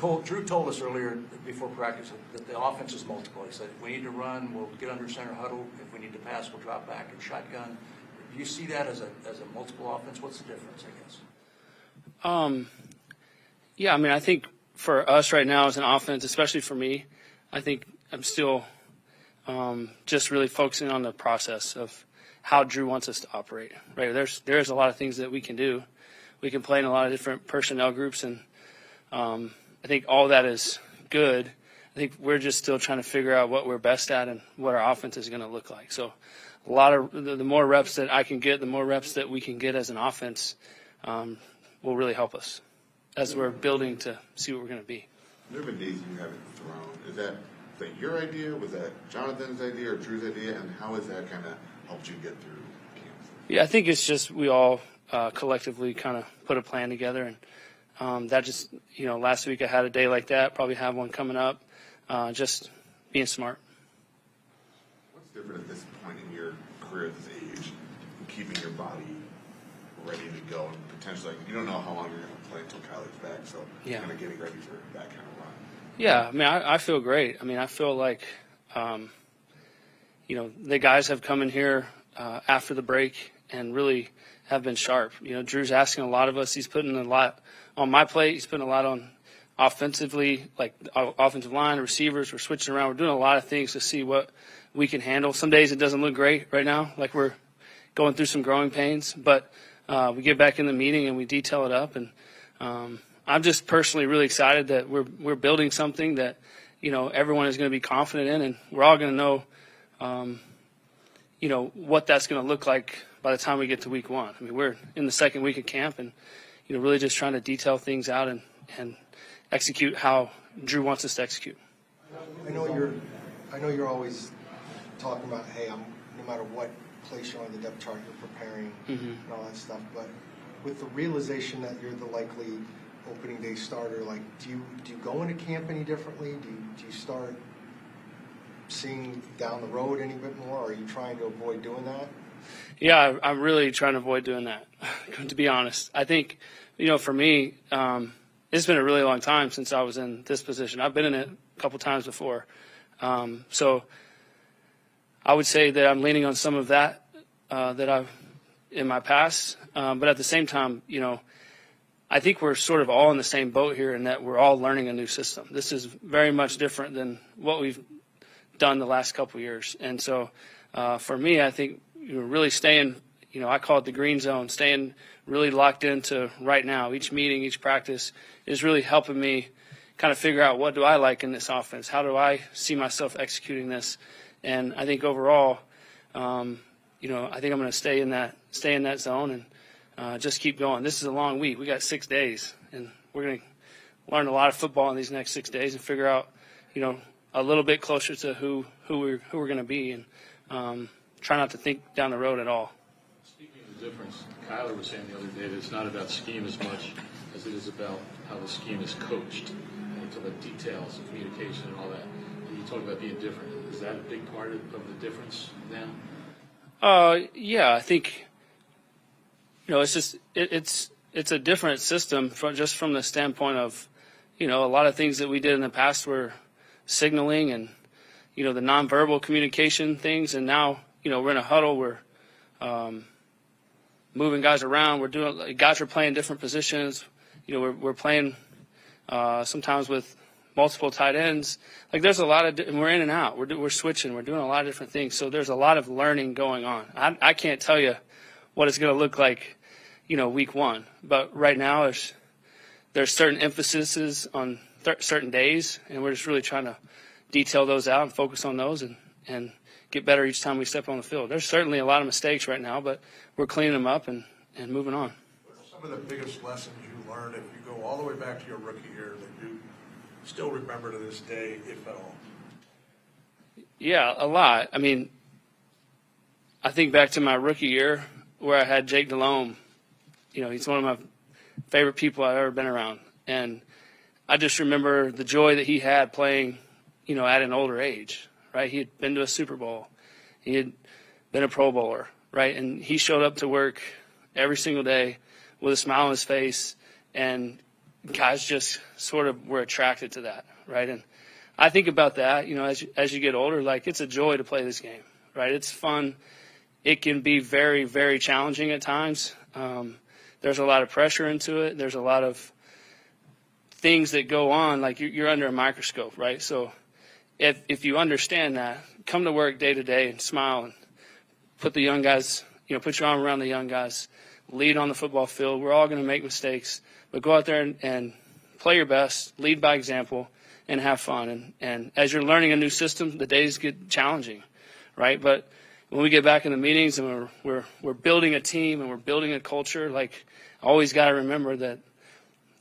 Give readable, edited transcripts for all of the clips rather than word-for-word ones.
Colt, Drew told us earlier before practice that the offense is multiple. He said, if we need to run, we'll get under center huddle. If we need to pass, we'll drop back and shotgun. Do you see that as a multiple offense? What's the difference, I guess? Yeah, I mean, I think for us right now as an offense, especially for me, I think I'm still just really focusing on the process of how Drew wants us to operate. Right? There's a lot of things that we can do. We can play in a lot of different personnel groups, and I think all that is good. I think we're just still trying to figure out what we're best at and what our offense is going to look like. So a lot of the more reps that I can get, the more reps that we can get as an offense will really help us as we're building to see what we're going to be. There have been days you haven't thrown. Is that your idea? Was that Jonathan's idea or Drew's idea? And how has that kind of helped you get through camps? Yeah, I think it's just we all collectively kind of put a plan together. And that just, last week I had a day like that, probably have one coming up, just being smart. What's different at this point in your career at this age, keeping your body ready to go and potentially, you don't know how long you're going to play until Kyler's back, so kind of getting ready for that kind of run. Yeah, I mean, I feel great. I mean, I feel like, the guys have come in here after the break and really have been sharp. Drew's asking a lot of us. He's putting a lot on my plate. He's putting a lot on offensively, like offensive line, receivers. We're switching around. We're doing a lot of things to see what we can handle. Some days it doesn't look great right now, like we're going through some growing pains, but we get back in the meeting and we detail it up. And I'm just personally really excited that we're building something that, everyone is going to be confident in, and we're all going to know, what that's going to look like by the time we get to week one. I mean, we're in the second week of camp and, really just trying to detail things out and execute how Drew wants us to execute. I know you're always talking about, hey, no matter what place you're on the depth chart, you're preparing and all that stuff. But with the realization that you're the likely opening day starter, like, do you go into camp any differently? Do you start seeing down the road any bit more? Or are you trying to avoid doing that? Yeah, I'm really trying to avoid doing that, to be honest. I think, for me, it's been a really long time since I was in this position. I've been in it a couple times before. So I would say that I'm leaning on some of that that I've in my past. But at the same time, I think we're sort of all in the same boat here in that we're all learning a new system. This is very much different than what we've done the last couple of years. And so for me, I think really staying, I call it the green zone, staying really locked into right now. Each meeting, each practice is really helping me kind of figure out what do I like in this offense? How do I see myself executing this? And I think overall, I think I'm going to stay in that zone and just keep going. This is a long week. We got 6 days, and we're going to learn a lot of football in these next 6 days and figure out, a little bit closer to who we're going to be, and try not to think down the road at all. Speaking of the difference, Kyler was saying the other day that it's not about scheme as much as it is about how the scheme is coached. And you talk about details and communication and all that. And you talk about being different. Is that a big part of the difference now? Yeah, I think it's just it's a different system from the standpoint of a lot of things that we did in the past were signaling and the nonverbal communication things, and now we're in a huddle. We're moving guys around. Guys are playing different positions. We're playing sometimes with multiple tight ends. Like there's a lot of, and we're in and out. We're switching. We're doing a lot of different things. So there's a lot of learning going on. I can't tell you what it's going to look like, week one. But right now there's certain emphases on certain days, and we're just really trying to detail those out and focus on those and get better each time we step on the field. There's certainly a lot of mistakes right now, but we're cleaning them up and moving on. What are some of the biggest lessons you learned if you go all the way back to your rookie year that you still remember to this day, if at all? Yeah, a lot. I mean, I think back to my rookie year where I had Jake Delhomme. He's one of my favorite people I've ever been around. And I just remember the joy that he had playing, at an older age, right? He had been to a Super Bowl. He had been a Pro Bowler, right? And he showed up to work every single day with a smile on his face. And, guys just sort of were attracted to that, right? And I think about that, as you get older, like it's a joy to play this game, right? It's fun. It can be very, very challenging at times. There's a lot of pressure into it. There's a lot of things that go on, like you're under a microscope, right? So if you understand that, come to work day to day and smile and put the young guys, put your arm around the young guys, lead on the football field. We're all going to make mistakes, but go out there and play your best, lead by example, and have fun. And as you're learning a new system, the days get challenging, right? But when we get back in the meetings and we're building a team and we're building a culture, like I always got to remember that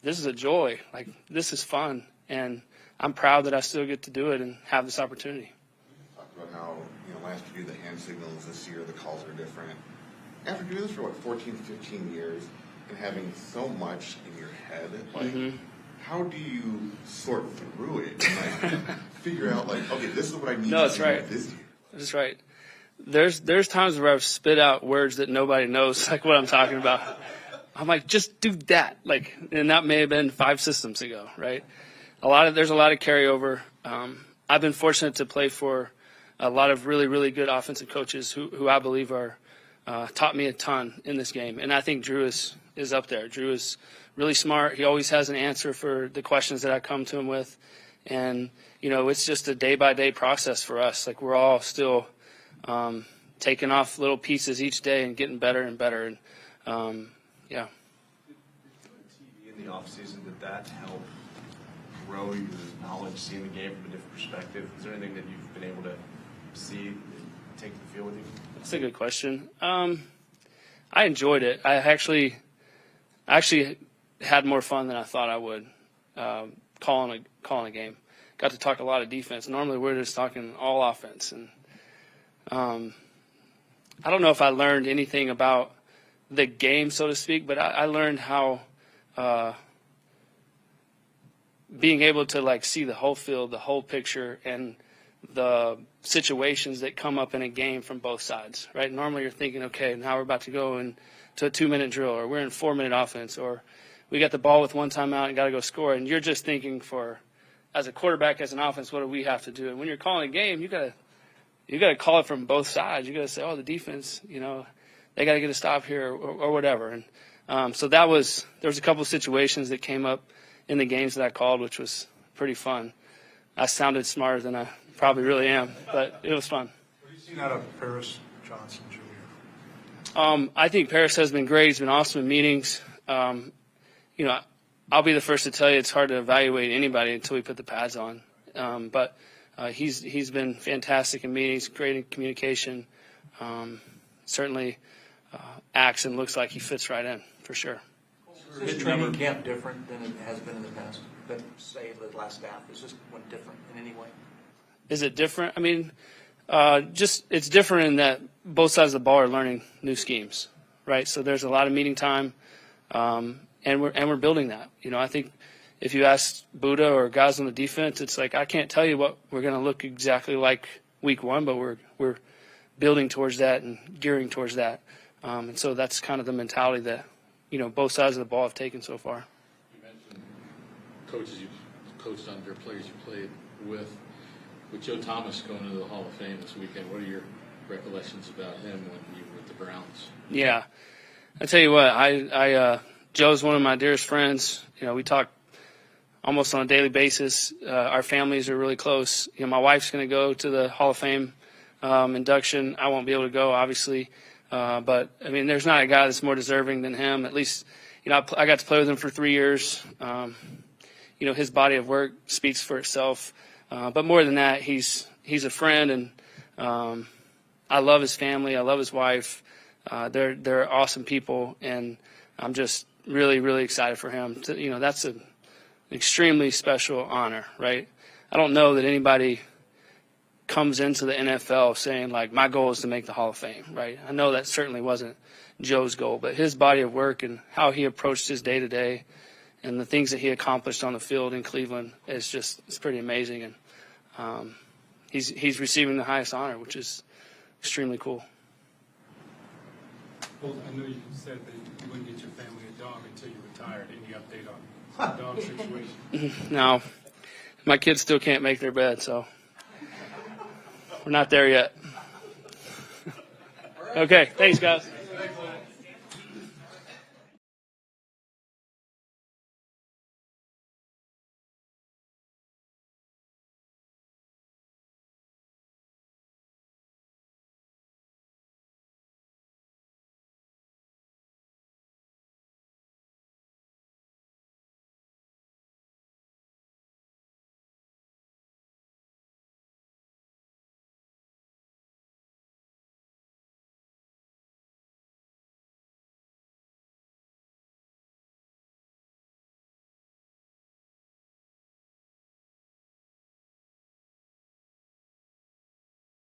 this is a joy. Like this is fun, and I'm proud that I still get to do it and have this opportunity. You talked about how last year the hand signals, this year the calls are different. After doing this for 14, 15 years and having so much in your head, like how do you sort through it and figure out okay, this is what I need to do this year? That's right. There's times where I've spit out words that nobody knows, like what I'm talking about. I'm like, just do that. And that may have been 5 systems ago, right? There's a lot of carryover. I've been fortunate to play for a lot of really, really good offensive coaches who I believe are taught me a ton in this game. And I think Drew is up there. Drew is really smart. He always has an answer for the questions that I come to him with. And, it's just a day-by-day process for us. Like we're all still taking off little pieces each day and getting better and better. And, yeah. TV in the offseason, did that help grow your knowledge, seeing the game from a different perspective? Is there anything that you've been able to see, take to the field with you? That's a good question. I enjoyed it. I actually had more fun than I thought I would calling a game. Got to talk a lot of defense. Normally we're just talking all offense. And I don't know if I learned anything about the game, so to speak, but I learned how being able to see the whole field, the whole picture, and the situations that come up in a game from both sides, right? Normally you're thinking, okay, now we're about to go into a 2-minute drill, or we're in 4-minute offense, or we got the ball with 1 timeout and got to go score, and you're just thinking as a quarterback, as an offense, what do we have to do? And when you're calling a game, you got to call it from both sides. You got to say, oh, the defense, they got to get a stop here or whatever. And so there was a couple of situations that came up in the games that I called, which was pretty fun. I sounded smarter than I probably really am, but it was fun. What have you seen out of Paris Johnson Jr.? I think Paris has been great. He's been awesome in meetings. I'll be the first to tell you it's hard to evaluate anybody until we put the pads on. But he's been fantastic in meetings, great in communication. Certainly acts and looks like he fits right in, for sure. Is training camp different than it has been in the past? Than, say, the last staff? Is this one different in any way? Is it different? I mean, it's different in that both sides of the ball are learning new schemes, right? So there's a lot of meeting time, and we're building that. I think if you ask Buddha or guys on the defense, it's like I can't tell you what we're going to look exactly like week 1, but we're building towards that and gearing towards that. And so that's kind of the mentality that both sides of the ball have taken so far. You mentioned coaches you've coached under, players you played with. With Joe Thomas going into the Hall of Fame this weekend, what are your recollections about him when you were with the Browns? Yeah, I tell you what, Joe's one of my dearest friends. We talk almost on a daily basis. Our families are really close. My wife's going to go to the Hall of Fame induction. I won't be able to go, obviously. But, I mean, there's not a guy that's more deserving than him. At least, I got to play with him for 3 years. His body of work speaks for itself. But more than that, he's a friend, and I love his family. I love his wife. They're awesome people, and I'm just really, really excited for him. That's an extremely special honor, right? I don't know that anybody comes into the NFL saying, my goal is to make the Hall of Fame, right? I know that certainly wasn't Joe's goal, but his body of work and how he approached his day-to-day and the things that he accomplished on the field in Cleveland it's pretty amazing. And he's receiving the highest honor, which is extremely cool. Well, I know you said that you wouldn't get your family a dog until you retired. Any update on Dog situation. No, my kids still can't make their bed, so we're not there yet. Okay, thanks, guys.